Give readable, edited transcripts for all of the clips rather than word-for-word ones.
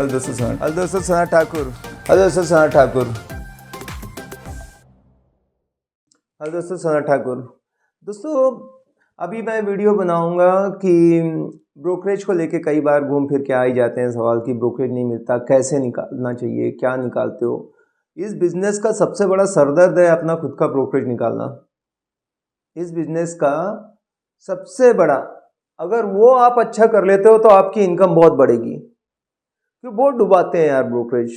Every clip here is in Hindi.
हेलो दोस्तों सना ठाकुर। हेलो दोस्तों सना ठाकुर। हेलो दोस्तों सना ठाकुर। दोस्तों अभी मैं वीडियो बनाऊंगा कि ब्रोकरेज को लेके कई बार घूम फिर के आ ही जाते हैं सवाल कि ब्रोकरेज नहीं मिलता, कैसे निकालना चाहिए, क्या निकालते हो। इस बिज़नेस का सबसे बड़ा सरदर्द है अपना खुद का ब्रोकरेज निकालना। इस बिज़नेस का सबसे बड़ा, अगर वो आप अच्छा कर लेते हो तो आपकी इनकम बहुत बढ़ेगी। क्यों बहुत डुबाते हैं यार ब्रोकरेज।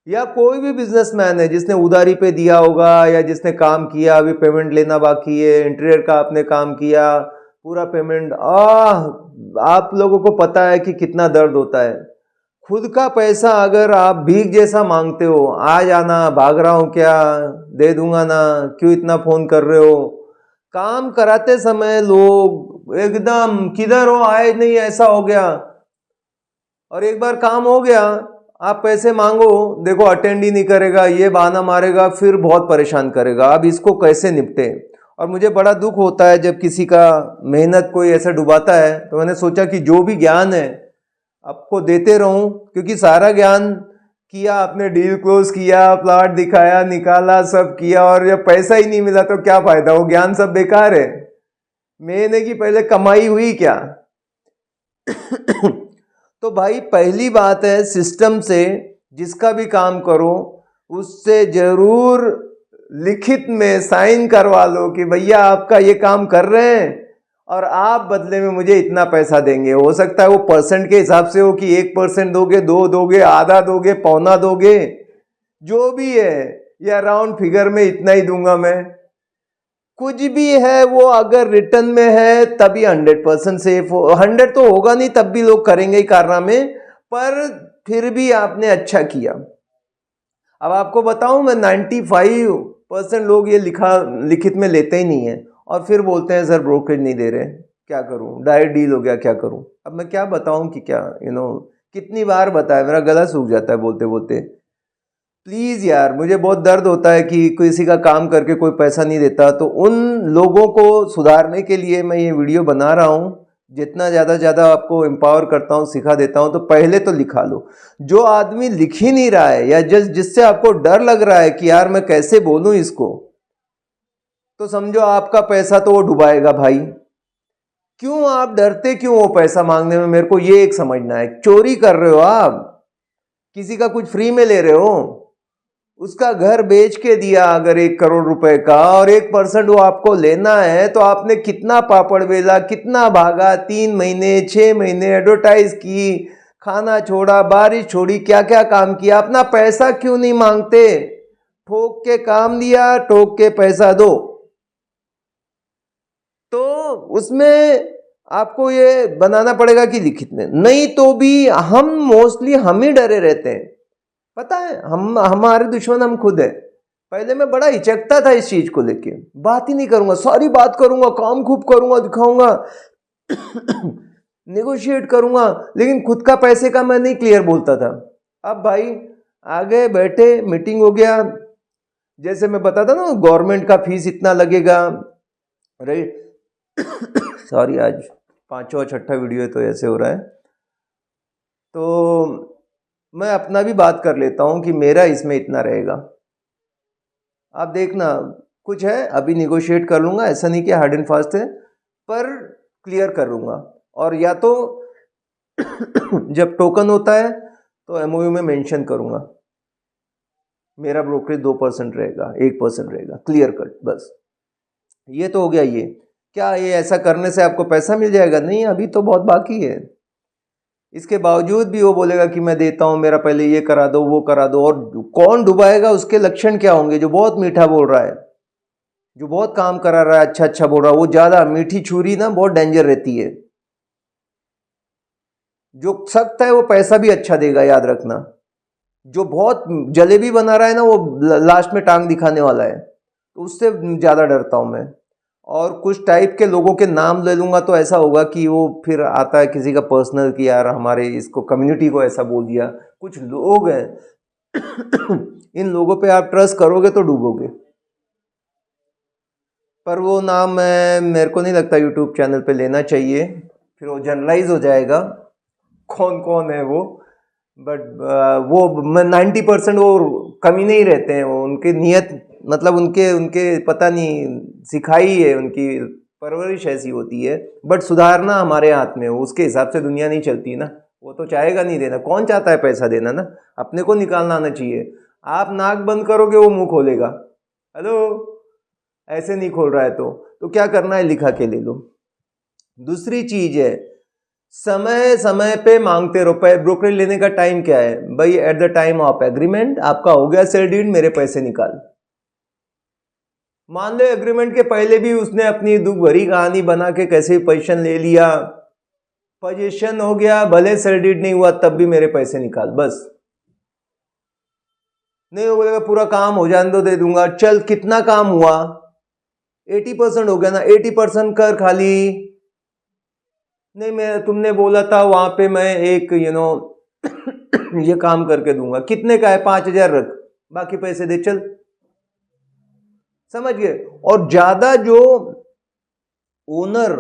या कोई भी बिजनेसमैन है जिसने उधारी पे दिया होगा या जिसने काम किया, अभी पेमेंट लेना बाकी है, इंटीरियर का आपने काम किया, पूरा पेमेंट आप लोगों को पता है कि कितना दर्द होता है। खुद का पैसा अगर आप भीख जैसा मांगते हो, आ जाना, भाग रहा हूं क्या, दे दूंगा ना, क्यों इतना फोन कर रहे हो। काम कराते समय लोग एकदम किधर हो, आए नहीं, ऐसा हो गया। और एक बार काम हो गया, आप पैसे मांगो, देखो अटेंड ही नहीं करेगा, ये बहाना मारेगा, फिर बहुत परेशान करेगा। अब इसको कैसे निपटे। और मुझे बड़ा दुख होता है जब किसी का मेहनत कोई ऐसा डुबाता है। तो मैंने सोचा कि जो भी ज्ञान है आपको देते रहूं, क्योंकि सारा ज्ञान किया, आपने डील क्लोज किया, प्लॉट दिखाया, निकाला, सब किया, और जब पैसा ही नहीं मिला तो क्या फायदा, वो ज्ञान सब बेकार है। मैंने कि पहले कमाई हुई क्या। तो भाई पहली बात है, सिस्टम से जिसका भी काम करो उससे जरूर लिखित में साइन करवा लो कि भैया आपका ये काम कर रहे हैं और आप बदले में मुझे इतना पैसा देंगे। हो सकता है वो परसेंट के हिसाब से हो कि 1% दोगे, 2 दोगे, आधा दोगे, पौना दोगे, जो भी है, या राउंड फिगर में इतना ही दूंगा मैं। कुछ भी है वो अगर रिटर्न में है तभी 100% सेफ हो। 100 तो होगा नहीं, तब भी लोग करेंगे ही कारनामे, पर फिर भी आपने अच्छा किया। अब आपको बताऊं मैं, 95% लोग ये लिखित में लेते ही नहीं है और फिर बोलते हैं सर ब्रोकरेज नहीं दे रहे, क्या करूं, डायरेक्ट डील हो गया, क्या करूं। अब मैं क्या बताऊं कि क्या, कितनी बार बताया, मेरा गला सूख जाता है बोलते बोलते। प्लीज़ यार, मुझे बहुत दर्द होता है कि किसी का काम करके कोई पैसा नहीं देता। तो उन लोगों को सुधारने के लिए मैं ये वीडियो बना रहा हूँ। जितना ज़्यादा आपको एम्पावर करता हूँ, सिखा देता हूँ। तो पहले तो लिखा लो। जो आदमी लिख ही नहीं रहा है या जिससे आपको डर लग रहा है कि यार मैं कैसे बोलूँ इसको, तो समझो आपका पैसा तो वो डुबाएगा भाई। क्यों आप डरते, क्यों हो पैसा मांगने में, मेरे को ये एक समझना है। चोरी कर रहे हो आप, किसी का कुछ फ्री में ले रहे हो। उसका घर बेच के दिया अगर 1 करोड़ रुपए का, और 1% वो आपको लेना है, तो आपने कितना पापड़ बेला, कितना भागा, 3 महीने 6 महीने एडवर्टाइज की, खाना छोड़ा, बारिश छोड़ी, क्या क्या काम किया। अपना पैसा क्यों नहीं मांगते। ठोक के काम दिया, ठोक के पैसा दो। तो उसमें आपको ये बनाना पड़ेगा कि लिखित में, नहीं तो भी हम ही डरे रहते हैं। पता है, हमारे दुश्मन हम खुद है। पहले मैं बड़ा हिचकता था इस चीज को लेके, बात ही नहीं करूंगा, सारी बात करूंगा, काम खूब करूंगा, दिखाऊंगा, नेगोशिएट करूंगा, लेकिन खुद का पैसे का मैं नहीं क्लियर बोलता था। अब भाई आगे बैठे, मीटिंग हो गया, जैसे मैं बताता ना गवर्नमेंट का फीस इतना लगेगा, राइट। सॉरी, आज 5वां-6वां वीडियो है तो ऐसे हो रहा है। तो मैं अपना भी बात कर लेता हूं कि मेरा इसमें इतना रहेगा। आप देखना, कुछ है अभी निगोशिएट कर लूंगा, ऐसा नहीं कि हार्ड एंड फास्ट है, पर क्लियर कर लूंगा। और या तो जब टोकन होता है तो एमओयू में मेंशन करूंगा मेरा ब्रोकरेज 2% रहेगा, 1% रहेगा, क्लियर कट। बस ये तो हो गया। ये क्या, ये ऐसा करने से आपको पैसा मिल जाएगा? नहीं, अभी तो बहुत बाकी है। इसके बावजूद भी वो बोलेगा कि मैं देता हूं, मेरा पहले ये करा दो, वो करा दो। और कौन डुबाएगा, उसके लक्षण क्या होंगे? जो बहुत मीठा बोल रहा है, जो बहुत काम करा रहा है, अच्छा अच्छा बोल रहा है, वो ज्यादा मीठी छुरी ना बहुत डेंजर रहती है। जो सख्त है वो पैसा भी अच्छा देगा, याद रखना। जो बहुत जलेबी बना रहा है ना, वो लास्ट में टांग दिखाने वाला है। तो उससे ज्यादा डरता हूं मैं। और कुछ टाइप के लोगों के नाम ले लूंगा तो ऐसा होगा कि वो फिर आता है किसी का पर्सनल कि यार हमारे इसको कम्युनिटी को ऐसा बोल दिया। कुछ लोग हैं इन लोगों पे आप ट्रस्ट करोगे तो डूबोगे। पर वो नाम मेरे को नहीं लगता यूट्यूब चैनल पे लेना चाहिए, फिर वो जनरलाइज हो जाएगा कौन कौन है वो। बट वो 90% वो कमी नहीं रहते हैं, वो उनकी नीयत मतलब उनके उनके पता नहीं सिखाई है, उनकी परवरिश ऐसी होती है। बट सुधारना हमारे हाथ में हो, उसके हिसाब से दुनिया नहीं चलती ना। वो तो चाहेगा नहीं देना, कौन चाहता है पैसा देना ना, अपने को निकालना आना चाहिए। आप नाक बंद करोगे वो मुंह खोलेगा। हेलो, ऐसे नहीं खोल रहा है तो क्या करना है, लिखा के ले लो। दूसरी चीज है, समय समय पे मांगते रहो। ब्रोकरेज लेने का टाइम क्या है भाई? At the time of agreement, आपका हो गया सेल डीड, मेरे पैसे निकाल। मान लो एग्रीमेंट के पहले भी उसने अपनी दुख भरी कहानी बना के कैसे पोजीशन ले लिया, पोजीशन हो गया, भले सेल डीड नहीं हुआ तब भी मेरे पैसे निकाल बस। नहीं हो बोलेगा पूरा काम हो जाने दो, दे दूंगा। चल कितना काम हुआ? 80% हो गया ना, 80% कर खाली। नहीं, मैं तुमने बोला था वहां पे मैं एक ये काम करके दूंगा। कितने का है? 5,000 रख, बाकी पैसे दे चल। समझ गए? और ज्यादा जो ओनर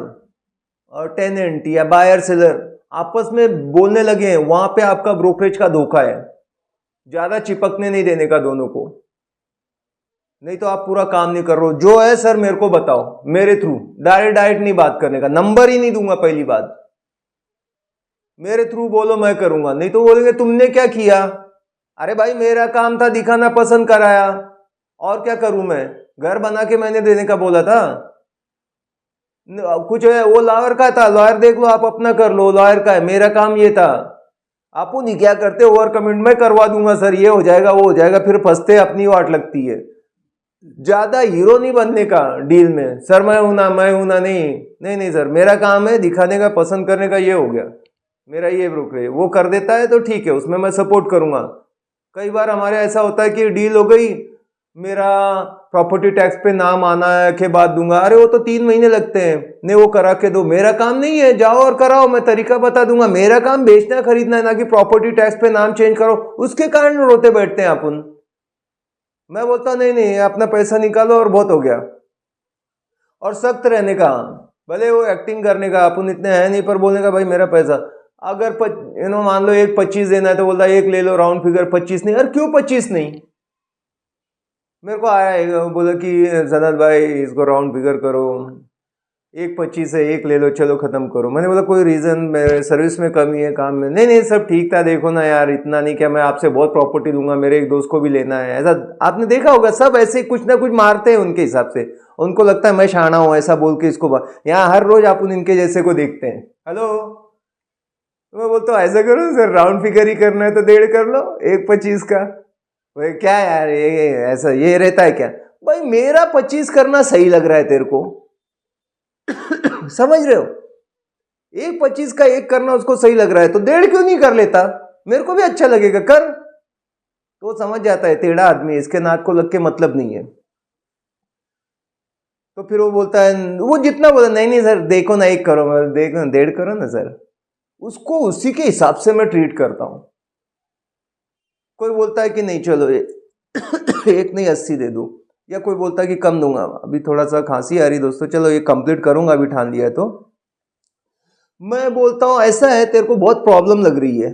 और टेनेंट या बायर सेलर आपस में बोलने लगे हैं, वहां पे आपका ब्रोकरेज का धोखा है। ज्यादा चिपकने नहीं देने का दोनों को, नहीं तो आप पूरा काम नहीं कर रहे हो। जो है सर मेरे को बताओ, मेरे थ्रू डायरेक्ट नहीं बात करने का, नंबर ही नहीं दूंगा। पहली बात, मेरे थ्रू बोलो, मैं करूंगा। नहीं तो बोलेंगे तुमने क्या किया। अरे भाई मेरा काम था, दिखाना पसंद कराया, और क्या करूं मैं? घर बना के मैंने देने का बोला था। कुछ है वो लॉयर का था, लॉयर देख लो, आप अपना कर लो, लॉयर का है। मेरा काम ये था। आप नहीं क्या करते, ओवर कमिट मैं करवा दूंगा सर, ये हो जाएगा वो हो जाएगा, फिर फंसते अपनी वाट लगती है। ज्यादा हीरो नहीं बनने का डील में, सर मैं हूं ना मैं हूं ना, नहीं सर, मेरा काम है दिखाने का, पसंद करने का, ये हो गया मेरा ये ब्रोकरेज। वो कर देता है तो ठीक है, उसमें मैं सपोर्ट करूंगा। कई बार हमारे ऐसा होता है कि डील हो गई, मेरा प्रॉपर्टी टैक्स पे नाम आना है के बाद दूंगा। अरे वो तो 3 महीने लगते हैं, नहीं वो करा के दो। मेरा काम नहीं है, जाओ और कराओ, मैं तरीका बता दूंगा। मेरा काम बेचना खरीदना है, ना कि प्रॉपर्टी टैक्स पे नाम चेंज करो। उसके कारण रोते बैठते हैं अपन। मैं बोलता नहीं अपना पैसा निकालो और बहुत हो गया। और सख्त रहने का, भले वो एक्टिंग करने का, अपन इतने हैं नहीं, पर बोलने का भाई मेरा पैसा। अगर मान लो एक 25 देना है तो बोलता एक ले लो राउंड फिगर, 25 नहीं। अरे क्यों 25 नहीं? मेरे को आया बोला कि सनत भाई इसको राउंड फिगर करो, एक 25 है, एक ले लो, चलो खत्म करो। मैंने बोला कोई रीजन? मेरे सर्विस में कमी है, काम में? नहीं सब ठीक था, देखो ना यार इतना नहीं, क्या मैं आपसे बहुत प्रॉपर्टी लूंगा, मेरे एक दोस्त को भी लेना है। ऐसा आपने देखा होगा, सब ऐसे कुछ ना कुछ मारते हैं उनके हिसाब से। उनको लगता है मैं शाना हूं, ऐसा बोल के इसको यहाँ हर रोज आप इनके जैसे को देखते हैं। हेलो, मैं बोलता हूँ ऐसा करो सर, राउंड फिगर ही करना है तो 1.5 कर लो, एक 25 का। भाई क्या यार ये ऐसा ये रहता है क्या? भाई मेरा 25 करना सही लग रहा है तेरे को, समझ रहे हो? एक 25 का एक करना उसको सही लग रहा है तो 1.5 क्यों नहीं कर लेता? मेरे को भी अच्छा लगेगा, कर। तो समझ जाता है, टेढ़ा आदमी, इसके नाक को लग के मतलब नहीं है। तो फिर वो बोलता है, वो जितना बोला, नहीं सर देखो ना, एक करो, देखो 1.5 करो ना सर। उसको उसी के हिसाब से मैं ट्रीट करता हूं। कोई बोलता है कि नहीं चलो एक नहीं 80 दे दो, या कोई बोलता है कि कम दूंगा, अभी थोड़ा सा खांसी आ रही दोस्तों, चलो ये कंप्लीट करूंगा, अभी ठान लिया है तो। मैं बोलता हूं ऐसा है, तेरे को बहुत प्रॉब्लम लग रही है,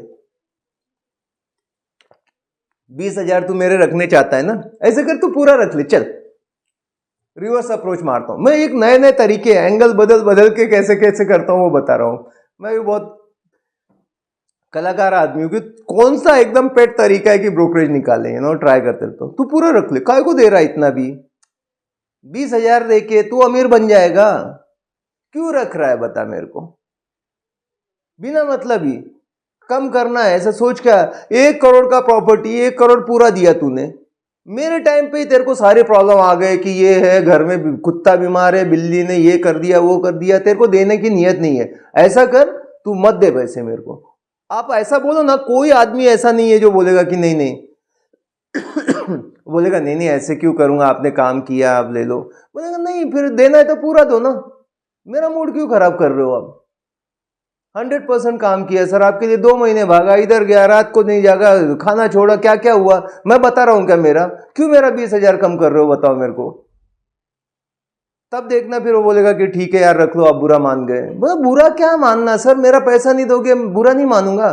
20,000 तू मेरे रखने चाहता है ना, ऐसे कर तू पूरा रख ले, चल। रिवर्स अप्रोच मारता हूं मैं, एक नए नए तरीके, एंगल बदल बदल के कैसे कैसे करता हूं वो बता रहा हूं। मैं भी बहुत कलाकार आदमी हूं कि कौन सा एकदम पेट तरीका है कि ब्रोकरेज निकाले, ट्राई करते तो तू पूरा रख ले, काय को दे रहा है इतना भी? 20,000 दे के तू अमीर बन जाएगा, क्यों रख रहा है बता मेरे को? बिना मतलब ही कम करना है ऐसा सोच क्या? 1 करोड़ का प्रॉपर्टी 1 करोड़ पूरा दिया तूने, मेरे टाइम पे ही तेरे को सारे प्रॉब्लम आ गए कि ये है, घर में कुत्ता बीमार है, बिल्ली ने ये कर दिया वो कर दिया, तेरे को देने की नियत नहीं है। ऐसा कर, तू मत दे पैसे मेरे को। आप ऐसा बोलो ना, कोई आदमी ऐसा नहीं है जो बोलेगा कि नहीं बोलेगा नहीं ऐसे क्यों करूंगा, आपने काम किया आप ले लो। बोलेगा नहीं, फिर देना है तो पूरा दो ना, मेरा मूड क्यों खराब कर रहे हो आप? 100% काम किया सर आपके लिए, 2 महीने भागा, इधर गया, रात को नहीं जागा, खाना छोड़ा, क्या क्या हुआ मैं बता रहा हूं क्या? क्यों मेरा 20,000 कम कर रहे हो बताओ मेरे को? तब देखना फिर वो बोलेगा कि ठीक है यार रख लो, आप बुरा मान गए। बुरा क्या मानना सर, मेरा पैसा नहीं दोगे बुरा नहीं मानूंगा।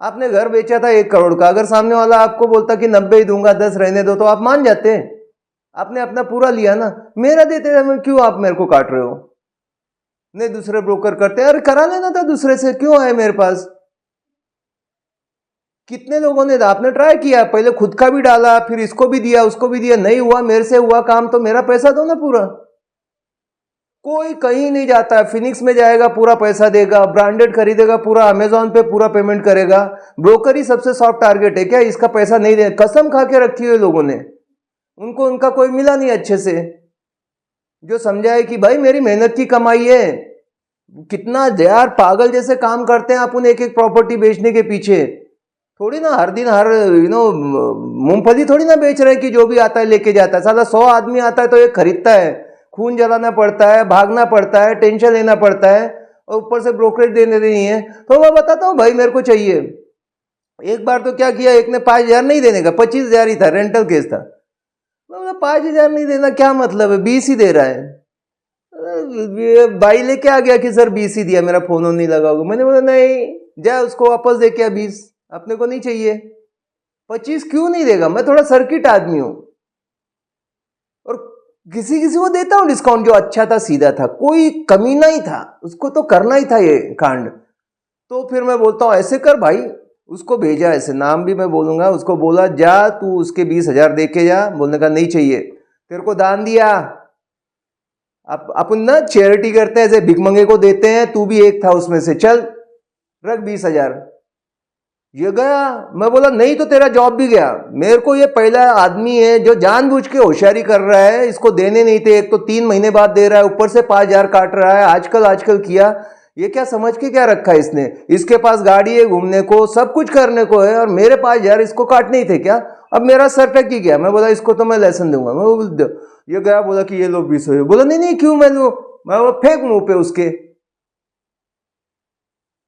आपने घर बेचा था 1 करोड़ का, अगर सामने वाला आपको बोलता कि 90 ही दूंगा, 10 रहने दो, तो आप मान जाते? आपने अपना पूरा लिया ना। मेरा देते थे, क्यों आप मेरे को काट रहे हो? नहीं, दूसरे ब्रोकर करते, अरे करा लेना था दूसरे से, क्यों आए मेरे पास? कितने लोगों ने, आपने ट्राई किया, पहले खुद का भी डाला, फिर इसको भी दिया, उसको भी दिया, नहीं हुआ, मेरे से हुआ काम, तो मेरा पैसा दो ना पूरा। कोई कहीं नहीं जाता है, फिनिक्स में जाएगा पूरा पैसा देगा, ब्रांडेड खरीदेगा पूरा, अमेजोन पे पूरा पेमेंट करेगा। ब्रोकर ही सबसे सॉफ्ट टारगेट है क्या? इसका पैसा नहीं दे, कसम खा के रखी हुई लोगों ने, उनको उनका कोई मिला नहीं अच्छे से जो समझाए कि भाई मेरी मेहनत की कमाई है। कितना यार पागल जैसे काम करते हैं अपन एक एक प्रॉपर्टी बेचने के पीछे। थोड़ी ना हर दिन हर मूंगफली थोड़ी ना बेच रहे हैं कि जो भी आता है लेके जाता है। साला 100 आदमी आता है तो एक खरीदता है, खून जलाना पड़ता है, भागना पड़ता है, टेंशन लेना पड़ता है, और ऊपर से ब्रोकरेज देने नहीं है। तो मैं बताता हूँ भाई मेरे को चाहिए। एक बार तो क्या किया, एक ने 5,000 नहीं देने का, 25,000 ही था, रेंटल केस था। 5,000 नहीं देना क्या मतलब है, 20 ही दे रहा है। भाई लेके आ गया कि सर 20 ही दिया, मेरा फोन नहीं लगा होगा। मैंने बोला नहीं, जा उसको वापस दे के 20, अपने को नहीं चाहिए। 25 क्यों नहीं देगा? मैं थोड़ा सर्किट आदमी हूं, और किसी किसी को देता हूं डिस्काउंट जो अच्छा था, सीधा था, कोई कमीना ही था, उसको तो करना ही था ये कांड। तो फिर मैं बोलता हूं ऐसे कर भाई, उसको भेजा, ऐसे नाम भी मैं बोलूंगा, उसको बोला जा तू उसके 20,000 दे के जा। बोलने का नहीं चाहिए, तेरे को दान दिया। अपन ना चैरिटी करते हैं, ऐसे भिखमंगे को देते हैं, तू भी एक था उसमें से, चल रख 20,000। ये गया। मैं बोला नहीं तो तेरा जॉब भी गया। मेरे को ये पहला आदमी है जो जानबूझ के होशियारी कर रहा है, इसको देने नहीं थे, एक तो 3 महीने बाद दे रहा है, ऊपर से 5,000 काट रहा है। आजकल किया, ये क्या समझ के क्या रखा है इसने? इसके पास गाड़ी है, घूमने को सब कुछ करने को है, और मेरे 5,000 इसको काटने ही थे क्या? अब मेरा सर पे की गया। मैं बोला इसको तो मैं लेसन दूंगा। ये गया, बोला कि ये लो 20। बोला नहीं नहीं क्यों, मैं लूं? मैं वो फेंक मुंह पे उसके।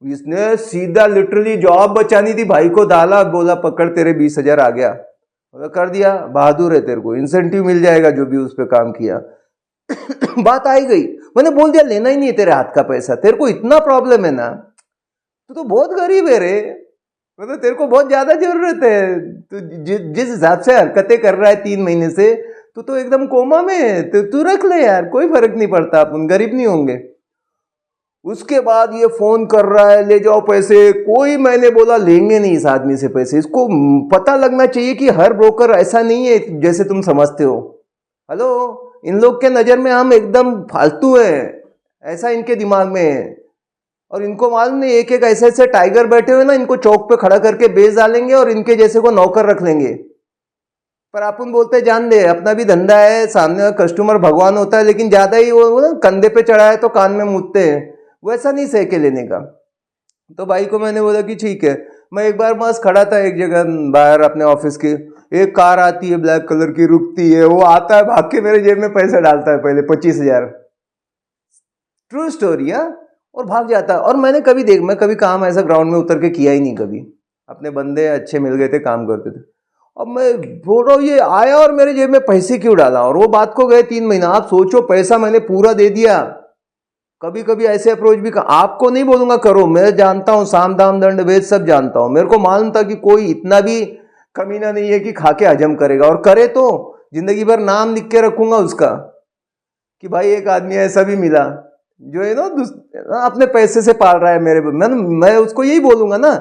इसने सीधा लिटरली जॉब बचानी थी भाई को, डाला, बोला पकड़ तेरे 20,000 आ गया। बोला कर दिया, बहादुर है, तेरे को इंसेंटिव मिल जाएगा जो भी उस पर काम किया। बात आई गई, मैंने बोल दिया लेना ही नहीं है तेरे हाथ का पैसा। तेरे को इतना प्रॉब्लम है ना, तू तो बहुत गरीब है रे, मतलब तेरे को बहुत ज्यादा जरूरत है। तू जिस हिसाब से हरकतें कर रहा है 3 महीने से, तू तो एकदम कोमा में है। तू रख ले यार, कोई फर्क नहीं पड़ता, अपन गरीब नहीं होंगे। उसके बाद ये फोन कर रहा है ले जाओ पैसे, कोई, मैंने बोला लेंगे नहीं इस आदमी से पैसे। इसको पता लगना चाहिए कि हर ब्रोकर ऐसा नहीं है जैसे तुम समझते हो। हेलो, इन लोग के नजर में हम एकदम फालतू हैं, ऐसा इनके दिमाग में है। और इनको मालूम नहीं, एक एक ऐसे ऐसे टाइगर बैठे हुए ना, इनको चौक पे खड़ा करके बेच डालेंगे और इनके जैसे को नौकर रख लेंगे। पर अपन बोलते जान दे, अपना भी धंधा है, सामने कस्टमर भगवान होता है, लेकिन ज्यादा ही वो ना कंधे पे चढ़ा है तो कान में मुदते हैं, वैसा नहीं सह के लेने का। तो भाई को मैंने बोला कि ठीक है। मैं एक बार मस्त खड़ा था एक जगह बाहर अपने ऑफिस की, एक कार आती है ब्लैक कलर की, रुकती है, वो आता है भाग के मेरे जेब में पैसा डालता है, पहले 25,000, ट्रू स्टोरी है, और भाग जाता है। और मैं कभी काम ऐसा ग्राउंड में उतर के किया ही नहीं कभी। अपने बंदे अच्छे मिल गए थे, काम करते थे। अब मैं बोल रहा हूँ ये आया और मेरे जेब में पैसे क्यों डाला, और वो बात को गए 3 महीना। आप सोचो, पैसा मैंने पूरा दे दिया। कभी कभी ऐसे अप्रोच भी आपको नहीं बोलूंगा करो, मैं जानता हूं, साम दाम दंड भेद सब जानता हूं। मेरे को मालूम था कि कोई इतना भी कमीना नहीं है कि खा के हजम करेगा, और करे तो जिंदगी भर नाम लिख के रखूंगा उसका कि भाई एक आदमी ऐसा भी मिला जो है ना अपने पैसे से पाल रहा है मेरे। मैं उसको यही बोलूंगा ना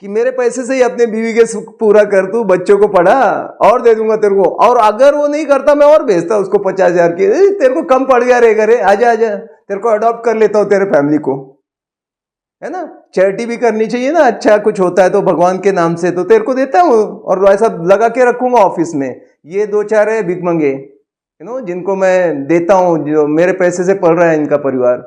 कि मेरे पैसे से ही अपने बीवी के सुख पूरा कर, तू बच्चों को पढ़ा, और दे दूंगा तेरे को। और अगर वो नहीं करता मैं और भेजता उसको 50,000 की, तेरे को कम पड़ गया रे, करे आजा आजा, तेरे को अडॉप्ट कर लेता हूँ तेरे फैमिली को, है ना। चैरिटी भी करनी चाहिए ना, अच्छा कुछ होता है तो भगवान के नाम से तो तेरे को देता हूँ, और ऐसा लगा के रखूंगा ऑफिस में। ये 2-4 है भिखमंगे जिनको मैं देता हूँ, जो मेरे पैसे से पल रहा है इनका परिवार।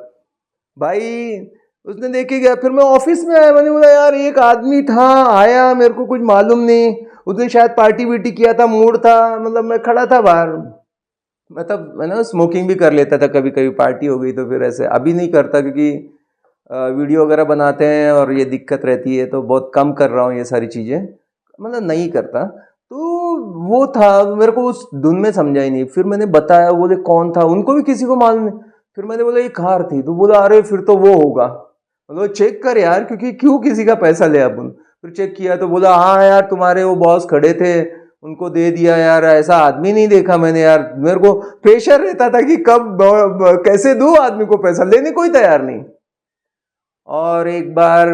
भाई उसने देखे गया, फिर मैं ऑफिस में आया, मैंने बोला यार एक आदमी था आया, मेरे को कुछ मालूम नहीं, उसने शायद पार्टी वीटी किया था, मूड था, मतलब मैं खड़ा था बाहर। मतलब मैं ना स्मोकिंग भी कर लेता था कभी कभी, पार्टी हो गई तो फिर ऐसे, अभी नहीं करता क्योंकि वीडियो वगैरह बनाते हैं और ये दिक्कत रहती है, तो बहुत कम कर रहा हूँ ये सारी चीज़ें, मतलब नहीं करता। तो वो था, मेरे को उस धुन में समझा ही नहीं। फिर मैंने बताया, बोले कौन था, उनको भी किसी को मालूम नहीं। फिर मैंने बोला ये कार थी, तो बोला अरे फिर तो वो होगा। बोलो चेक कर यार, क्योंकि क्यों किसी का पैसा ले अपन। फिर चेक किया तो बोला हाँ यार तुम्हारे वो बॉस खड़े थे, उनको दे दिया यार, ऐसा आदमी नहीं देखा मैंने यार। मेरे को प्रेशर रहता था कि कब कैसे दूं आदमी को पैसा, लेने कोई तैयार नहीं। और एक बार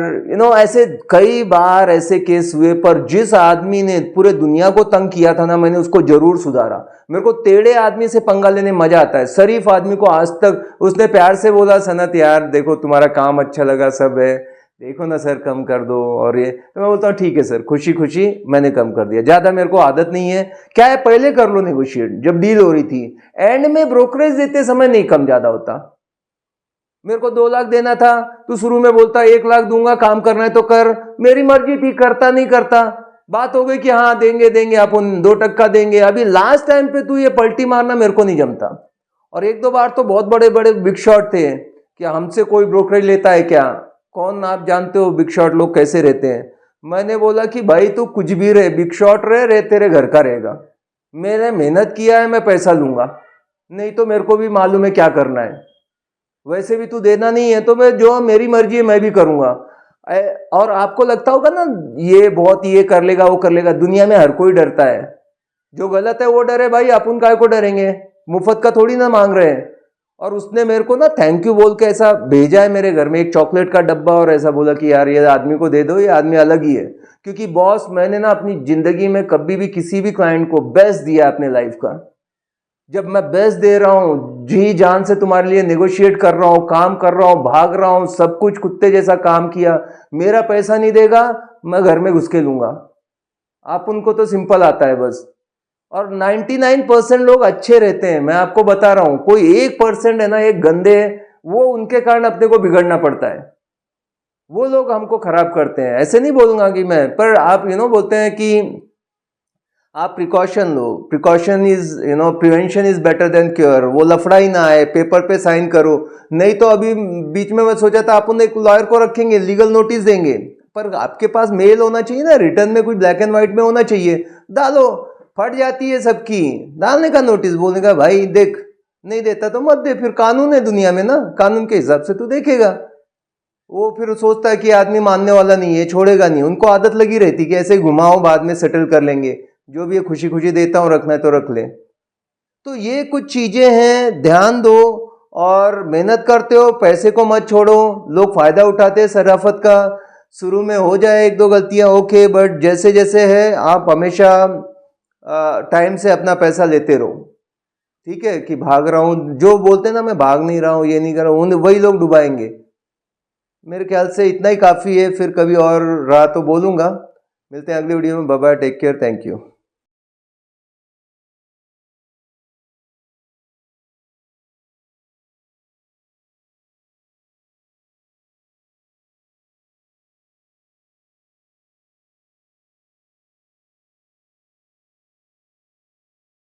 ऐसे कई बार ऐसे केस हुए, पर जिस आदमी ने पूरे दुनिया को तंग किया था ना, मैंने उसको जरूर सुधारा। मेरे को टेढ़े आदमी से पंगा लेने मजा आता है, शरीफ आदमी को आज तक उसने प्यार से बोला सनत यार देखो तुम्हारा काम अच्छा लगा सब है, देखो ना सर कम कर दो, और ये तो मैं बोलता हूँ ठीक है सर, खुशी खुशी मैंने कम कर दिया, ज्यादा मेरे को आदत नहीं है। क्या है, पहले कर लो नेगोशिएट, जब डील हो रही थी, एंड में ब्रोकरेज देते समय नहीं कम ज्यादा होता। मेरे को 2 लाख देना था, तू शुरू में बोलता 1 लाख दूंगा, काम करना है तो कर, मेरी मर्जी थी, करता नहीं करता, बात हो गई कि हाँ देंगे देंगे अपन 2% देंगे। अभी लास्ट टाइम पे तू ये पलटी मारना मेरे को नहीं जमता। और 1-2 बार तो बहुत बड़े बड़े बिग शॉट थे कि हमसे कोई ब्रोकरेज लेता है क्या, कौन आप जानते हो बिग शॉट लोग कैसे रहते हैं। मैंने बोला कि भाई तू कुछ भी रहे, बिग शॉट रहे तेरे घर का रहेगा, मैंने मेहनत किया है, मैं पैसा लूंगा, नहीं तो मेरे को भी मालूम है क्या करना है, वैसे भी तू देना नहीं है तो मैं जो मेरी मर्जी है मैं भी करूंगा। और आपको लगता होगा ना ये बहुत ये कर लेगा वो कर लेगा, दुनिया में हर कोई डरता है, जो गलत है वो डरे भाई, अपन काय को डरेंगे, मुफ्त का थोड़ी ना मांग रहे हैं। और उसने मेरे को ना थैंक यू बोल के ऐसा भेजा है मेरे घर में, एक चॉकलेट का डब्बा, और ऐसा बोला कि यार ये आदमी को दे दो, ये आदमी अलग ही है। क्योंकि बॉस मैंने ना अपनी जिंदगी में कभी भी किसी भी क्लाइंट को बेस्ट दिया अपने लाइफ का। जब मैं बेस्ट दे रहा हूं, जी जान से तुम्हारे लिए नेगोशिएट कर रहा हूं, काम कर रहा हूं, भाग रहा हूं, सब कुछ कुत्ते जैसा काम किया, मेरा पैसा नहीं देगा, मैं घर में घुस के लूंगा। आप उनको तो सिंपल आता है बस। और 99% लोग अच्छे रहते हैं, मैं आपको बता रहा हूं, कोई 1% है ना, एक गंदे, वो उनके कारण अपने को बिगड़ना पड़ता है, वो लोग हमको खराब करते हैं। ऐसे नहीं बोलूंगा कि मैं, पर आप बोलते हैं कि आप precaution low, precaution is prevention is better than cure, वो लफड़ा ही ना आए, पेपर पे साइन करो। नहीं तो अभी बीच में मैं सोचा था अपन एक लॉयर को रखेंगे, लीगल नोटिस देंगे, पर आपके पास मेल होना चाहिए ना, रिटर्न में कुछ ब्लैक एंड व्हाइट में होना चाहिए, डालो, फट जाती है सबकी, डालने का नोटिस, बोलने का भाई देख, नहीं देता तो मत दे, फिर कानून है दुनिया में ना, कानून के हिसाब से तू देखेगा। वो फिर सोचता है कि आदमी मानने वाला नहीं है, छोड़ेगा नहीं, उनको आदत लगी रहती कि ऐसे घुमाओ बाद में सेटल कर लेंगे, जो भी है खुशी खुशी देता हूं, रखना है तो रख ले। तो ये कुछ चीजें हैं, ध्यान दो, और मेहनत करते हो पैसे को मत छोड़ो। लोग फायदा उठाते हैं शराफत का, शुरू में हो जाए 1-2 गलतियां ओके, बट जैसे जैसे है आप हमेशा टाइम से अपना पैसा लेते रहो। ठीक है, कि भाग रहा हूं, जो बोलते हैं ना मैं भाग नहीं रहा हूं, ये नहीं कर रहा हूं, वही लोग डुबाएंगे। मेरे ख्याल से इतना ही काफी है, फिर कभी और रहा तो बोलूंगा। मिलते हैं अगली वीडियो में, bye bye, take care, thank you.